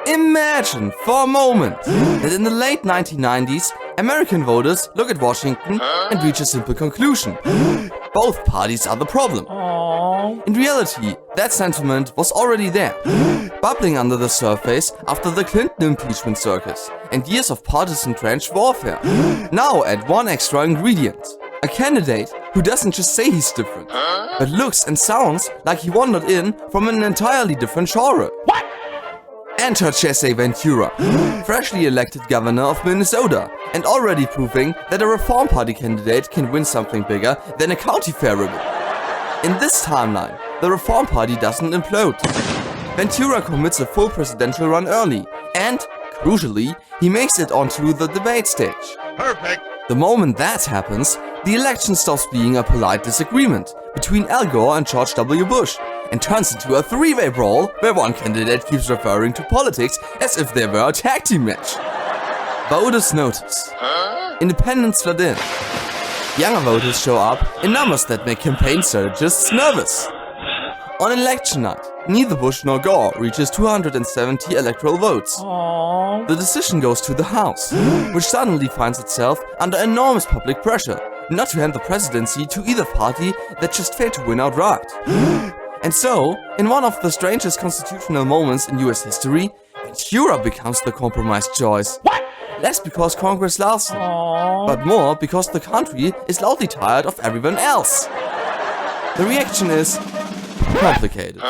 Imagine for a moment that in the late 1990s, American voters look at Washington and reach a simple conclusion. Both parties are the problem. In reality, that sentiment was already there, bubbling under the surface after the Clinton impeachment circus and years of partisan trench warfare. Now add one extra ingredient. A candidate who doesn't just say he's different, but looks and sounds like he wandered in from an entirely different genre. What? Enter Jesse Ventura, freshly elected governor of Minnesota, and already proving that a Reform Party candidate can win something bigger than a county fair ribbon. In this timeline, the Reform Party doesn't implode. Ventura commits a full presidential run early, and, crucially, he makes it onto the debate stage. Perfect. The moment that happens, the election stops being a polite disagreement between Al Gore and George W. Bush and turns into a three-way brawl where one candidate keeps referring to politics as if they were a tag team match. Voters notice. Independents flood in. Younger voters show up in numbers that make campaign strategists nervous. On election night, neither Bush nor Gore reaches 270 electoral votes. The decision goes to the House, which suddenly finds itself under enormous public pressure not to hand the presidency to either party that just failed to win outright. And so, in one of the strangest constitutional moments in US history, Ventura becomes the compromise choice. Less because Congress loves him, but more because the country is loudly tired of everyone else. The reaction is complicated.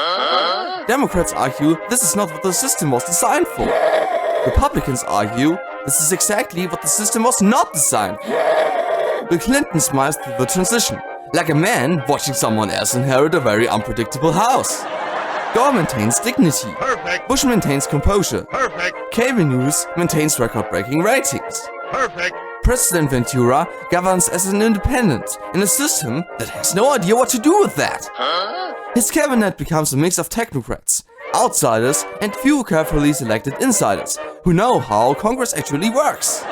Democrats argue this is not what the system was designed for. Republicans argue this is exactly what the system was not designed for. Bill Clinton smiles through the transition, like a man watching someone else inherit a very unpredictable house. Gore maintains dignity. Perfect. Bush maintains composure. Perfect. Cable news maintains record-breaking ratings. Perfect. President Ventura governs as an independent in a system that has no idea what to do with that. His cabinet becomes a mix of technocrats, outsiders, and few carefully selected insiders who know how Congress actually works.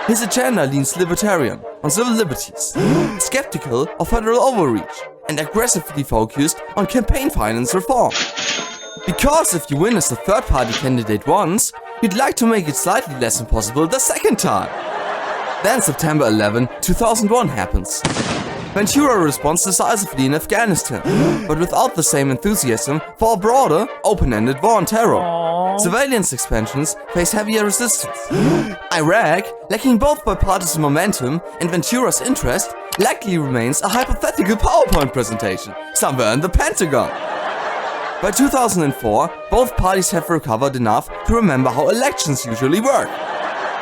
His agenda leans libertarian on civil liberties, skeptical of federal overreach, and aggressively focused on campaign finance reform. Because if you win as a third-party candidate once, you'd like to make it slightly less impossible the second time. Then September 11, 2001 happens. Ventura responds decisively in Afghanistan, but without the same enthusiasm for a broader, open-ended war on terror. Surveillance expansions face heavier resistance. Iraq, lacking both bipartisan momentum and Ventura's interest, likely remains a hypothetical PowerPoint presentation somewhere in the Pentagon. By 2004, both parties have recovered enough to remember how elections usually work.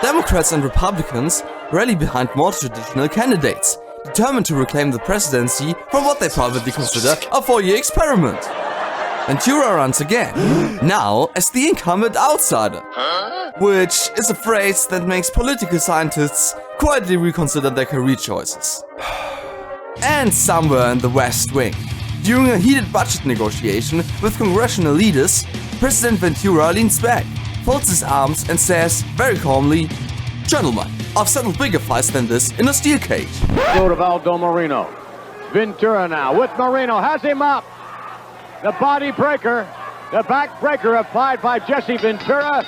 Democrats and Republicans rally behind more traditional candidates, determined to reclaim the presidency from what they privately consider a 4-year experiment. Ventura runs again, now as the incumbent outsider, which is a phrase that makes political scientists quietly reconsider their career choices. And somewhere in the West Wing, during a heated budget negotiation with congressional leaders, President Ventura leans back, folds his arms and says, very calmly, "Gentlemen, I've settled bigger fights than this in a steel cage." Go to Valdo Marino. Ventura now with Marino, has him up. The body breaker, the back breaker applied by Jesse Ventura.